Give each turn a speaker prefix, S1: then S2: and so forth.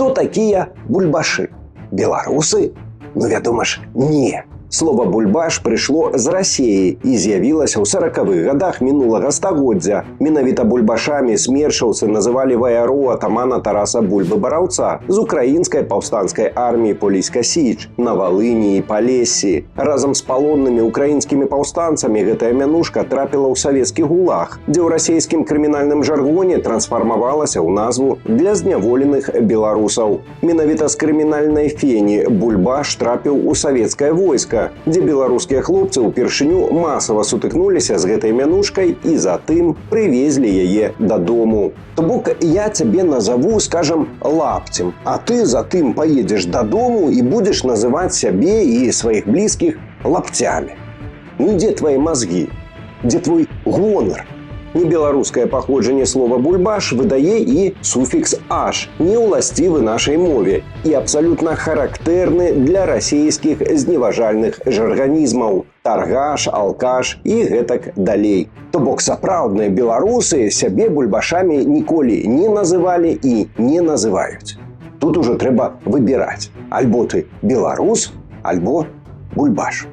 S1: Хто такія бульбашы? Беларусы? Ну, вядома ж, не. Слово «бульбаш» прыйшло з Расіі і з'явілася ў 40-х гадах мінулага стагоддзя. Менавіта бульбашамі смершаўцы называлі ваяру атамана Тараса Бульбы-Бараўца з украінскай паўстанцкай арміі Поліська-Січ на Валыні і Палессі. Разам з палоннымі украінскімі паўстанцамі гэтая мянушка трапіла ў савецкі гулаг, дзе ў расійскім крымінальным жаргоне трансфармавалася ў назву для зняволеных беларусаў. Менавіта з крымінальнай фені бульбаш трапіў у савецкае войска, дзе беларускія хлопцы ўпершыню масава сутыкнуліся з гэтай мянушкай і затым прывезлі яе дадому. То бок я цябе назову, скажем, лапцем, а ты затым поедешь дадому і будешь называть сябе і сваіх блізкіх лапцямі. Ну дзе твои мозги? Дзе твой гонар? Небеларускае паходжанне слова «бульбаш» выдае і суфікс «аш», не ўласцівы нашай мове і абсалютна характэрны для расійскіх зневажальных жарганізмаў – таргаш, алкаш і гэтак далей. То бок сапраўдныя беларусы сябе бульбашамі ніколі не называлі і не называюць. Тут ужо трэба выбіраць. Альбо ты беларус, альбо бульбаш.